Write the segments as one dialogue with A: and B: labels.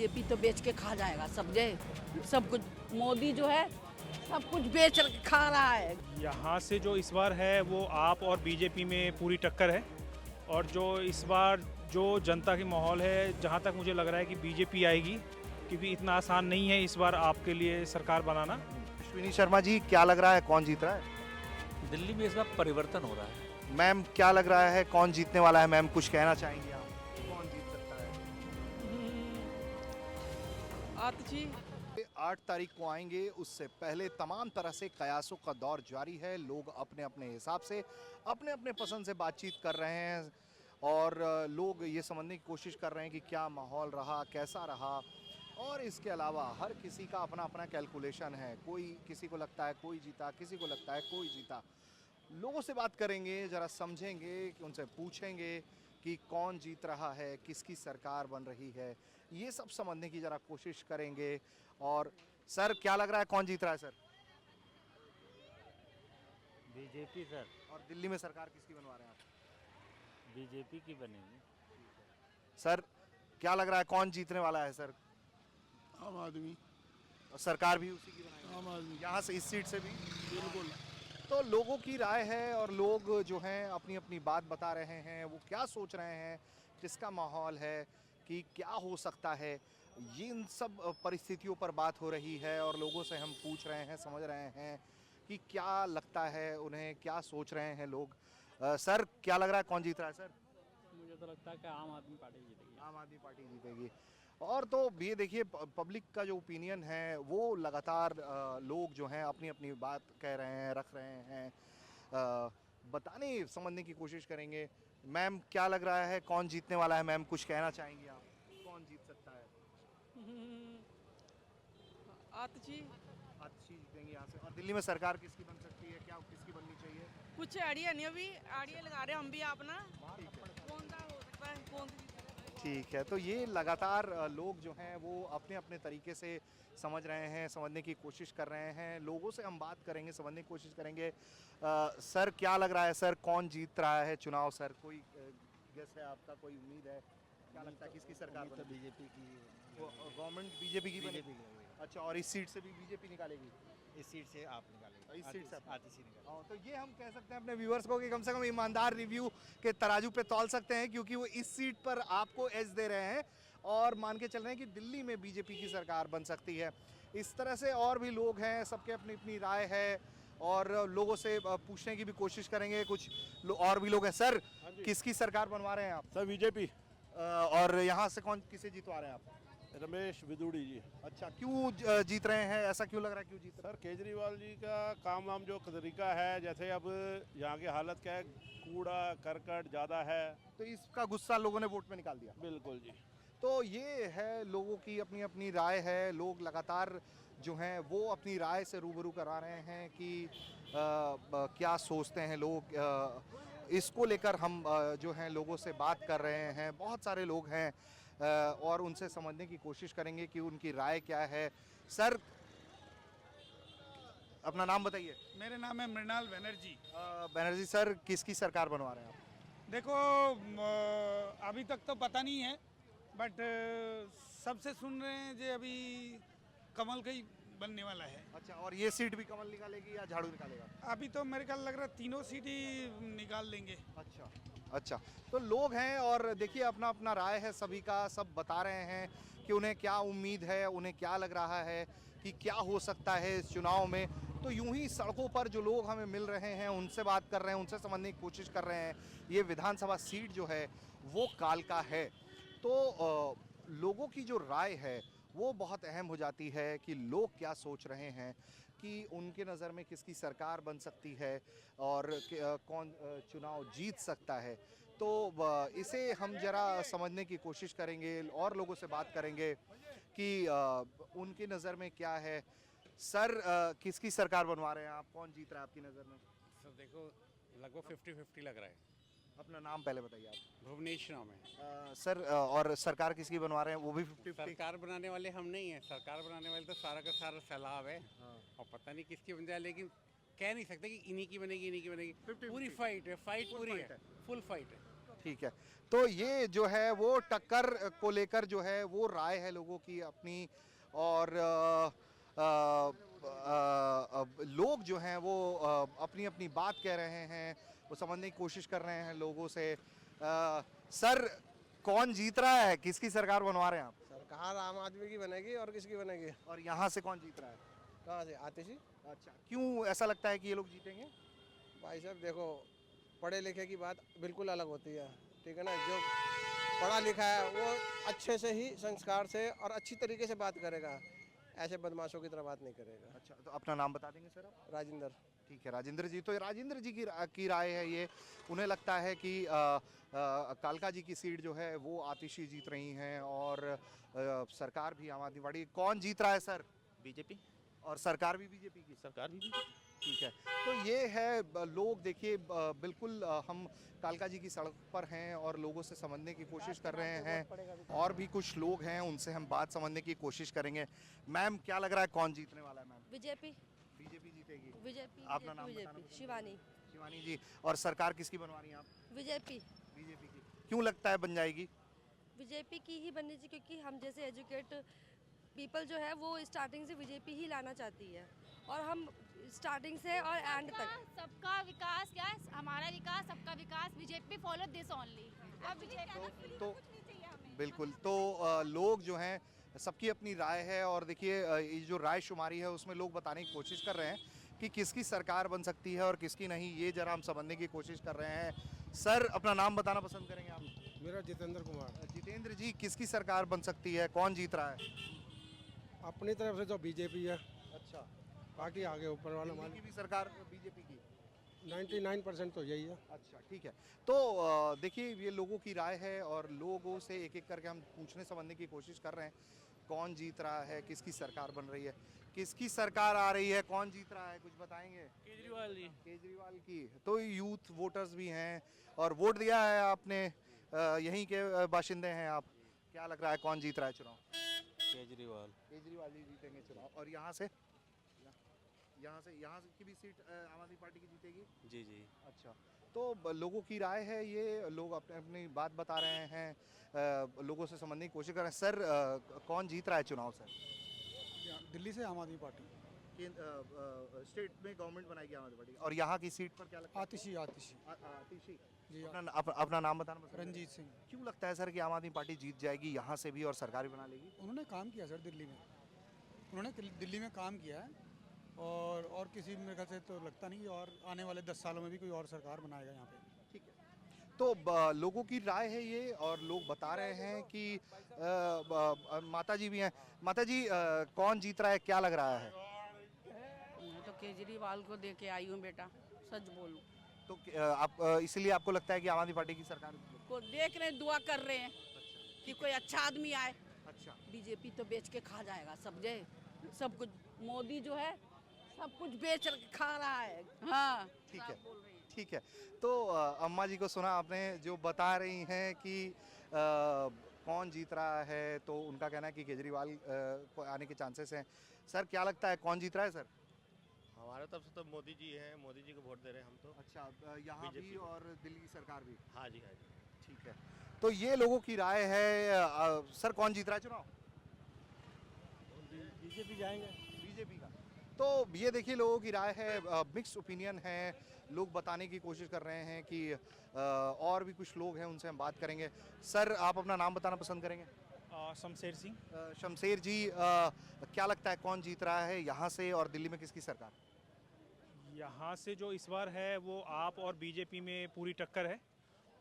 A: BJP तो बेच के खा जाएगा सब कुछ। मोदी जो है सब कुछ बेच के खा रहा है।
B: यहाँ से जो इस बार है वो आप और बीजेपी में पूरी टक्कर है, और जो इस बार जो जनता की माहौल है, जहाँ तक मुझे लग रहा है कि बीजेपी आएगी, क्योंकि इतना आसान नहीं है इस बार आपके लिए सरकार बनाना।
C: अश्विनी शर्मा जी, क्या लग रहा है कौन जीत रहा है?
D: दिल्ली में इस बार परिवर्तन हो रहा है।
C: मैम, क्या लग रहा है कौन जीतने वाला है? मैम, कुछ कहना चाहेंगे आप? कौन जीत सकता है? 8 तारीख को आएंगे, उससे पहले तमाम तरह से कयासों का दौर जारी है। लोग अपने अपने हिसाब से अपने अपने पसंद से बातचीत कर रहे हैं, और लोग ये समझने की कोशिश कर रहे हैं कि क्या माहौल रहा, कैसा रहा। और इसके अलावा हर किसी का अपना अपना कैलकुलेशन है। किसी को लगता है कोई जीता, किसी को लगता है कोई जीता। लोगों से बात करेंगे, ज़रा समझेंगे, कि उनसे पूछेंगे कि कौन जीत रहा है, किसकी सरकार बन रही है, ये सब समझने की ज़रा कोशिश करेंगे। और सर, क्या लग रहा है कौन जीत रहा है सर?
E: BJP sir.
C: और दिल्ली में सरकार किसकी बनवा रहे हैं आप?
E: बीजेपी की बनेगी।
C: सर, क्या लग रहा है कौन जीतने वाला है सर?
F: आम आदमी।
C: और सरकार भी उसी की बनाएगी?
F: आम आदमी।
C: यहाँ से, इस सीट से भी?
F: बिल्कुल।
C: तो लोगों की राय है, और लोग जो हैं अपनी अपनी बात बता रहे हैं। वो क्या सोच रहे हैं, किसका माहौल है, कि क्या हो सकता है, ये इन सब परिस्थितियों पर बात हो रही है। और लोगों से हम पूछ रहे हैं, समझ रहे हैं कि क्या लगता है उन्हें, क्या सोच रहे हैं लोग। सर, क्या लग रहा है कौन जीत रहा है सर?
E: मुझे तो लगता है कि आम आदमी पार्टी जीतेगी।
C: आम आदमी पार्टी जीतेगी। और तो ये देखिए, पब्लिक का जो ओपिनियन है वो लगातार लोग जो हैं अपनी अपनी बात कह रहे हैं, रख रहे हैं, बताने समझने की कोशिश करेंगे। मैम, क्या लग रहा है कौन जीतने वाला है? मैम, कुछ कहना चाहेंगी आप? कौन जीत सकता है?
A: आतिशी
C: अच्छी जीतेंगी यहाँ से। और दिल्ली में सरकार किसकी बन सकती है, क्या किसकी बननी चाहिए?
A: कुछ आइडिया नहीं, अभी आइडिया लगा रहे हैं हम भी अपना। कौन सा हो सकता है, कौन सी?
C: ठीक है, तो ये लगातार लोग जो हैं वो अपने अपने तरीके से समझ रहे हैं, समझने की कोशिश कर रहे हैं। लोगों से हम बात करेंगे, समझने की कोशिश करेंगे। सर, क्या लग रहा है सर कौन जीत रहा है चुनाव? सर, कोई गेस है आपका, कोई उम्मीद है? क्या लगता है किसकी सरकार बनेगी?
E: बीजेपी की।
C: गवर्नमेंट बीजेपी की बनेगी? अच्छा, और इस सीट से भी बीजेपी निकालेगी?
E: इस सीट से आप निकालेंगे।
C: इस सीट से आप?
E: आतिशी निकालेंगे।
C: तो ये हम कह सकते हैं अपने व्यूअर्स को कि कम से कम ईमानदार रिव्यू के तराजू पे तौल सकते हैं, क्योंकि वो इस सीट पर आपको एज दे रहे हैं और मान के चल रहे हैं कि दिल्ली में बीजेपी की सरकार बन सकती है। इस तरह से और भी लोग हैं, सबके अपनी अपनी राय है, और लोगों से पूछने की भी कोशिश करेंगे। कुछ और भी लोग हैं। सर, किसकी सरकार बनवा रहे हैं आप?
F: Sir, BJP.
C: और यहाँ से कौन किसे जितवा रहे हैं आप?
F: रमेश विदुड़ी जी।
C: अच्छा, क्यों जीत रहे हैं? ऐसा क्यों लग रहा है, क्यों जीत रहे
F: सर, केजरीवाल जी का काम वाम जो तरीका है, जैसे अब यहाँ की हालत क्या है, कूड़ा करकट ज़्यादा है।
C: हैं? तो इसका गुस्सा लोगों ने वोट में निकाल दिया।
F: बिल्कुल जी।
C: तो ये है, लोगों की अपनी अपनी राय है। लोग लगातार जो हैं वो अपनी राय से रूबरू करा रहे हैं कि क्या सोचते हैं लोग। इसको लेकर हम जो हैं लोगों से बात कर रहे हैं। बहुत सारे लोग हैं, और उनसे समझने की कोशिश करेंगे कि उनकी राय क्या है। सर, अपना नाम बताइए।
G: मेरे नाम है मृणाल बनर्जी।
C: बनर्जी सर, किसकी सरकार बनवा रहे हैं आप?
G: देखो, अभी तक तो पता नहीं है, बट सबसे सुन रहे हैं जो अभी कमल का ही बनने वाला है।
C: अच्छा, और ये सीट भी कमल निकालेगी या झाड़ू निकालेगा?
G: अभी तो मेरे ख्याल लग रहा है तीनों सीट ही निकाल देंगे।
C: अच्छा अच्छा, तो लोग हैं, और देखिए अपना अपना राय है सभी का। सब बता रहे हैं कि उन्हें क्या उम्मीद है, उन्हें क्या लग रहा है कि क्या हो सकता है इस चुनाव में। तो यूं ही सड़कों पर जो लोग हमें मिल रहे हैं उनसे बात कर रहे हैं, उनसे समझने की कोशिश कर रहे हैं। ये विधानसभा सीट जो है वो कालका है। तो लोगों की जो राय है वो बहुत अहम हो जाती है कि लोग क्या सोच रहे हैं, कि उनके नज़र में किसकी सरकार बन सकती है, और कौन चुनाव जीत सकता है। तो इसे हम जरा समझने की कोशिश करेंगे, और लोगों से बात करेंगे कि उनकी नज़र में क्या है। सर, किसकी सरकार बनवा रहे हैं आप? कौन जीत रहा है आपकी नज़र में?
H: सर देखो, लगभग 50-50 लग रहा है।
C: अपना नाम पहले बताइए आप।
H: भुवनेश नाम है।
C: सर, और सरकार किसकी बनवा रहे हैं? वो भी 50-50?
H: सरकार बनाने वाले हम नहीं हैं, सरकार बनाने वाले तो सारा का सारा सैलाब है। और पता नहीं किसकी बन जाए, लेकिन कह नहीं सकते कि इन्हीं की बनेगी, इन्हीं की बनेगी। पूरी फाइट है, फाइट पूरी है, फुल फाइट है।
C: ठीक है, तो ये जो है वो टक्कर को लेकर जो है वो राय है लोगों की अपनी, और लोग जो हैं वो अपनी अपनी बात कह रहे हैं, वो समझने की कोशिश कर रहे हैं लोगों से। सर, कौन जीत रहा है, किसकी सरकार बनवा रहे हैं आप?
I: सरकार आम आदमी की बनेगी और किसकी बनेगी?
C: और यहाँ से कौन जीत रहा है?
I: कहाँ से? आतिशी।
C: अच्छा, क्यों ऐसा लगता है कि ये लोग जीतेंगे?
I: भाई साहब देखो, पढ़े लिखे की बात बिल्कुल अलग होती है, ठीक है ना। जो पढ़ा लिखा है वो अच्छे से ही संस्कार से और अच्छी तरीके से बात करेगा, ऐसे बदमाशों की तरह बात नहीं करेगा।
C: अच्छा, तो अपना नाम बता देंगे सर आप?
I: राजेंद्र।
C: ठीक है, राजेंद्र जी, तो राजेंद्र जी की राय है ये। उन्हें लगता है कि कालका जी की सीट जो है वो आतिशी जीत रही हैं, और सरकार भी आम आदमी पार्टी। कौन जीत रहा है सर?
D: बीजेपी
C: और सरकार भी बीजेपी की?
D: सरकार भी
C: ठीक है, तो ये है लोग, देखिए बिल्कुल हम कालका जी की सड़क पर हैं और लोगों से समझने की कोशिश कर रहे हैं, और भी कुछ लोग हैं उनसे हम बात समझने की कोशिश करेंगे। मैम, क्या लग रहा है कौन जीतने वाला है? Ma'am,
J: BJP.
C: बीजेपी जीतेगी।
J: बीजेपी।
C: अपना नाम बताना
J: बीजेपी।
C: पसंद
J: शिवानी।
C: शिवानी जी, और सरकार किसकी बनवा रही हैं आप?
J: बीजेपी।
C: बीजेपी की। क्यों लगता है बन जाएगी?
J: बीजेपी की ही बननी चाहिए, क्योंकि हम जैसे एजुकेट पीपल जो है वो स्टार्टिंग से बीजेपी ही लाना चाहती है, और हम स्टार्टिंग से और एंड तक।
K: सबका विकास क्या है? हमारा विकास, सबका विकास। BJP follow this only. अब बीजेपी
C: तो बिल्कुल, तो लोग जो हैं सबकी अपनी राय है, और देखिए ये जो राय शुमारी है उसमें लोग बताने की कोशिश कर रहे हैं कि किसकी सरकार बन सकती है और किसकी नहीं, ये जरा हम समझने की कोशिश कर रहे हैं। सर, अपना नाम बताना पसंद करेंगे आप?
I: मेरा जितेंद्र कुमार।
C: जितेंद्र जी, किसकी सरकार बन सकती है, कौन जीत रहा है?
I: अपनी तरफ से तो बीजेपी है,
C: अच्छा,
I: बाकी आगे ऊपर वाला
C: दिल्ली की
I: मालिक।
C: भी सरकार बीजेपी की?
I: 99% तो यही है।
C: अच्छा, ठीक है, तो देखिए ये लोगों की राय है, और लोगों से एक एक करके हम पूछने समझने की कोशिश कर रहे हैं कौन जीत रहा है, किसकी सरकार बन रही है, किसकी सरकार आ रही है, कौन जीत रहा है, कुछ बताएंगे?
E: केजरीवाल जी।
C: केजरीवाल की। तो यूथ वोटर्स भी हैं, और वोट दिया है आपने, यहीं के बाशिंदे हैं आप। क्या लग रहा है कौन जीत रहा है चुनाव?
E: केजरीवाल।
C: केजरीवाल जी जीतेंगे चुनाव। और यहाँ से की भी सीट आम आदमी पार्टी की जीतेगी?
E: जी जी।
C: अच्छा, तो लोगों की राय है ये, लोग अपने अपनी बात बता रहे हैं, लोगों से समझने की कोशिश कर रहे हैं। सर, कौन जीत रहा है चुनाव सर?
G: दिल्ली से आम आदमी पार्टी।
C: स्टेट में गवर्नमेंट बनाएगी आम आदमी पार्टी, और यहाँ की सीट पर क्या लगता है?
G: आतिशी। आतिशी
C: आतिशी
G: जी।
C: अपना नाम बताना पसंद करें?
G: रंजीत सिंह।
C: क्यों लगता है सर कि आम आदमी पार्टी जीत जाएगी यहाँ से भी और सरकार भी बना लेगी?
G: उन्होंने काम किया सर दिल्ली में, उन्होंने दिल्ली में काम किया है, और किसी मेरे ख्याल से तो लगता नहीं कि और आने वाले 10 सालों में भी कोई और सरकार बनाएगा यहाँ पे।
C: ठीक है, तो लोगों की राय है ये, और लोग बता रहे हैं कि माता जी भी हैं। माता जी, कौन जीत रहा है, क्या लग रहा है?
A: मैं तो केजरीवाल को दे के आई हूँ बेटा, सच बोलूँ
C: तो आप इसलिए आपको लगता है कि आम आदमी पार्टी की सरकार?
A: को देख रहे हैं, दुआ कर रहे हैं कि कोई अच्छा आदमी आए।
C: अच्छा,
A: बीजेपी तो बेच के खा जाएगा सब कुछ। मोदी जो है सब कुछ बेच के खा रहा है। हाँ,
C: ठीक है, ठीक है, तो अम्मा जी को सुना आपने जो बता रही हैं कि कौन जीत रहा है, तो उनका कहना है कि केजरीवाल को आने के चांसेस हैं। सर, क्या लगता है कौन जीत रहा है सर?
L: हमारे तरफ से तो मोदी जी हैं, मोदी जी को वोट दे रहे हैं हम तो।
C: अच्छा, यहाँ भी और दिल्ली की सरकार भी?
L: हाँ जी, हाँ जी।
C: ठीक है, तो ये लोगों की राय है। सर, कौन जीत रहा है चुनाव?
I: बीजेपी जाएंगे।
C: बीजेपी का। तो ये देखिए लोगों की राय है, मिक्स ओपिनियन है, लोग बताने की कोशिश कर रहे हैं कि और भी कुछ लोग हैं, उनसे हम बात करेंगे। सर, आप अपना नाम बताना पसंद करेंगे?
B: शमशेर सिंह।
C: शमशेर जी, क्या लगता है कौन जीत रहा है यहाँ से, और दिल्ली में किसकी सरकार?
B: यहाँ से जो इस बार है वो आप और बीजेपी में पूरी टक्कर है,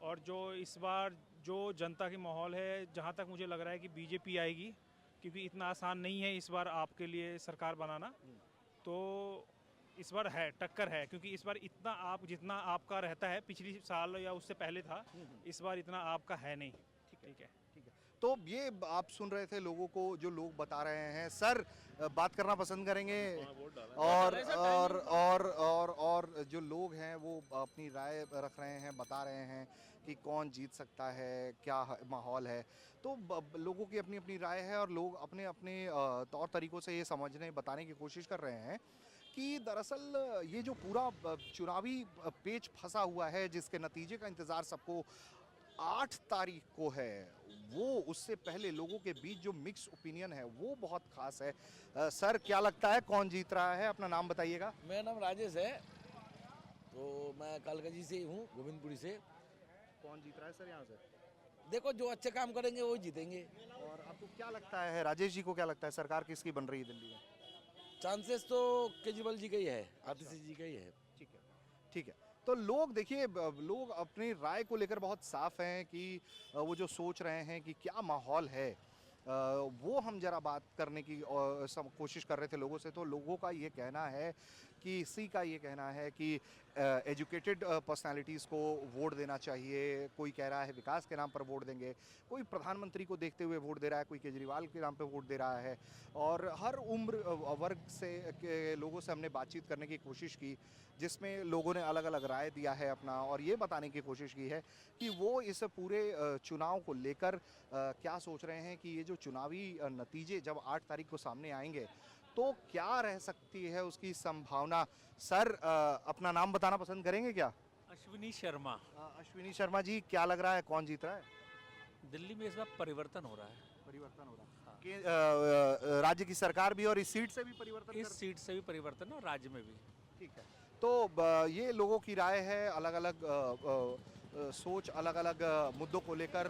B: और जो इस बार जो जनता की माहौल है, जहाँ तक मुझे लग रहा है कि बीजेपी आएगी, क्योंकि इतना आसान नहीं है इस बार आपके लिए सरकार बनाना। तो इस बार है टक्कर है, क्योंकि इस बार इतना आप जितना आपका रहता है पिछली साल या उससे पहले था, इस बार इतना आपका है नहीं। ठीक है।
C: तो ये आप सुन रहे थे लोगों को, जो लोग बता रहे हैं। सर, बात करना पसंद करेंगे? और जो लोग हैं वो अपनी राय रख रहे हैं, बता रहे हैं कि कौन जीत सकता है, क्या माहौल है। तो लोगों की अपनी अपनी राय है, और लोग अपने अपने तौर तरीक़ों से ये समझने बताने की कोशिश कर रहे हैं कि दरअसल ये जो पूरा चुनावी पेच फंसा हुआ है, जिसके नतीजे का इंतज़ार सबको 8 तारीख को है, वो उससे पहले लोगों के बीच जो मिक्स ओपिनियन है वो बहुत खास है। सर क्या लगता है कौन जीत रहा है? अपना नाम बताइएगा।
M: मेरा नाम राजेश है, तो मैं कालकाजी से ही हूँ, गोविंदपुरी से।
C: कौन जीत रहा है सर यहाँ से?
M: देखो जो अच्छे काम करेंगे वो जीतेंगे।
C: और आपको क्या लगता है, राजेश जी को क्या लगता है, सरकार किसकी बन रही है दिल्ली में?
M: चांसेस तो केजरीवाल जी का ही है, आतिशी जी का ही है।
C: ठीक है, ठीक है। तो लोग देखिए, लोग अपनी राय को लेकर बहुत साफ हैं कि वो जो सोच रहे हैं कि क्या माहौल है, वो हम जरा बात करने की कोशिश कर रहे थे लोगों से। तो लोगों का ये कहना है कि इसी का ये कहना है कि एजुकेटेड पर्सनालिटीज़ को वोट देना चाहिए। कोई कह रहा है विकास के नाम पर वोट देंगे, कोई प्रधानमंत्री को देखते हुए वोट दे रहा है, कोई केजरीवाल के नाम पर वोट दे रहा है। और हर उम्र वर्ग से के लोगों से हमने बातचीत करने की कोशिश की, जिसमें लोगों ने अलग अलग राय दिया है अपना, और ये बताने की कोशिश की है कि वो इस पूरे चुनाव को लेकर क्या सोच रहे हैं कि ये जो चुनावी नतीजे जब 8 तारीख को सामने आएंगे तो क्या रह सकती है उसकी संभावना। सर अपना नाम बताना पसंद करेंगे क्या?
D: अश्विनी शर्मा।
C: अश्विनी शर्मा जी, क्या लग रहा है कौन जीत रहा है?
D: दिल्ली में इस बार परिवर्तन हो रहा है।
C: परिवर्तन हो रहा है राज्य की सरकार भी और इस सीट से भी परिवर्तन?
D: इस सीट से भी परिवर्तन और राज्य में भी।
C: ठीक है, तो ये लोगों की राय है, अलग अलग सोच, अलग अलग मुद्दों को लेकर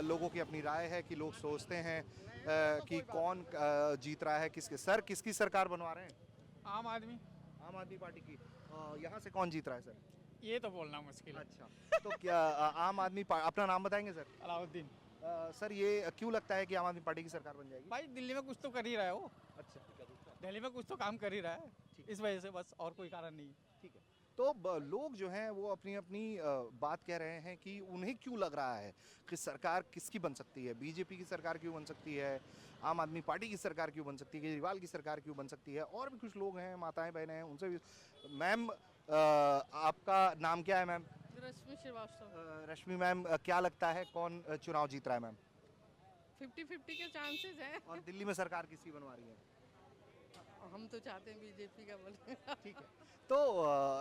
C: लोगों की अपनी राय है कि लोग सोचते हैं कि कौन जीत रहा है, किसके। सर किसकी सरकार बनवा रहे हैं?
N: आम आदमी
C: पार्टी की। यहाँ से कौन जीत रहा है सर?
N: ये तो बोलना मुश्किल है।
C: अच्छा, तो क्या आम आदमी अपना नाम बताएंगे सर?
N: अलाउद्दीन।
C: सर ये क्यों लगता है कि आम आदमी पार्टी की सरकार बन जाएगी?
N: भाई दिल्ली में कुछ तो कर ही रहा है वो।
C: अच्छा,
N: दिल्ली में कुछ तो काम कर ही रहा है, इस वजह से, बस और कोई कारण नहीं।
C: ठीक है, तो लोग जो हैं वो अपनी अपनी बात कह रहे हैं कि उन्हें क्यों लग रहा है कि सरकार किसकी बन सकती है। बीजेपी की सरकार क्यों बन सकती है, आम आदमी पार्टी की सरकार क्यों बन सकती है, केजरीवाल की सरकार क्यों बन सकती है। और भी कुछ लोग हैं, माताएं बहनें हैं, उनसे भी। मैम आपका नाम क्या है मैम?
A: रश्मि श्रीवास्तव।
C: रश्मि मैम, क्या लगता है कौन चुनाव जीत रहा है मैम?
A: 50-50 के चांसेस हैं।
C: और दिल्ली में सरकार किसकी बनवा रही है?
A: हम तो चाहते हैं बीजेपी का बोले।
C: ठीक है, तो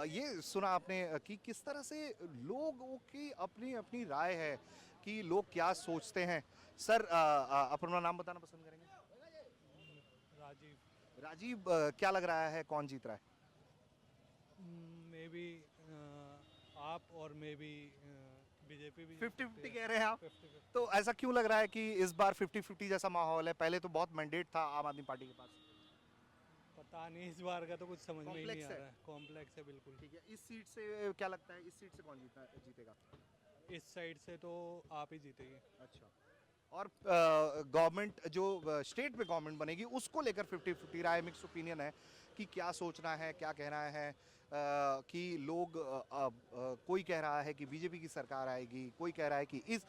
C: ये सुना आपने कि किस तरह से लोगों की अपनी अपनी राय है कि लोग क्या सोचते हैं। सर अपना नाम बताना पसंद करेंगे?
B: राजीव।
C: राजीव, क्या लग रहा है कौन जीत रहा है?
B: मे बी आप और मे बी बीजेपी भी।
C: 50-50 कह रहे हैं आप? तो ऐसा क्यों लग रहा है कि इस बार 50-50 जैसा माहौल है? पहले तो बहुत मैंडेट था आम आदमी पार्टी के पास।
B: पता नहीं, इस बार का तो कुछ समझ में ही नहीं आ
C: है।
B: रहा है। कॉम्प्लेक्स है बिल्कुल।
C: ठीक है, इस सीट से क्या लगता है, इस सीट से कौन जीतेगा?
B: इस साइड से तो आप ही जीतेगी।
C: अच्छा, और गवर्नमेंट जो स्टेट में गवर्नमेंट बनेगी उसको लेकर 50-50 राय, मिक्स ओपिनियन है कि क्या सोचना है, क्या कहना है। कि लोग कोई कह रहा है कि बीजेपी की सरकार आएगी, कोई कह रहा है कि इस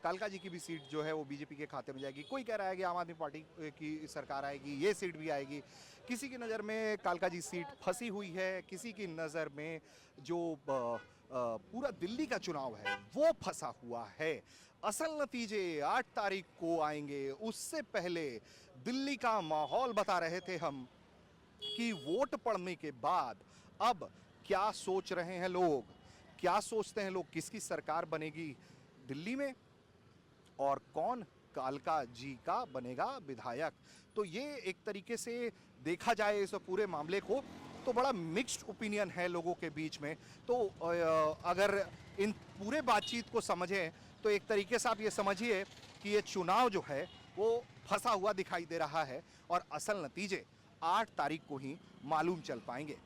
C: कालका जी की भी सीट जो है वो बीजेपी के खाते में जाएगी, कोई कह रहा है कि आम आदमी पार्टी की सरकार आएगी, ये सीट भी आएगी। किसी की नज़र में कालका जी सीट फंसी हुई है, किसी की नज़र में जो पूरा दिल्ली का चुनाव है वो फंसा हुआ है। असल नतीजे 8 तारीख को आएंगे, उससे पहले दिल्ली का माहौल बता रहे थे हम कि वोट पड़ने के बाद अब क्या सोच रहे हैं लोग, क्या सोचते हैं लोग, किसकी सरकार बनेगी दिल्ली में और कौन कालका जी का बनेगा विधायक। तो ये एक तरीके से देखा जाए इस पूरे मामले को तो बड़ा मिक्स्ड ओपिनियन है लोगों के बीच में। तो अगर इन पूरे बातचीत को समझें तो एक तरीके से आप ये समझिए कि ये चुनाव जो है वो फंसा हुआ दिखाई दे रहा है और असल नतीजे 8 तारीख को ही मालूम चल पाएंगे।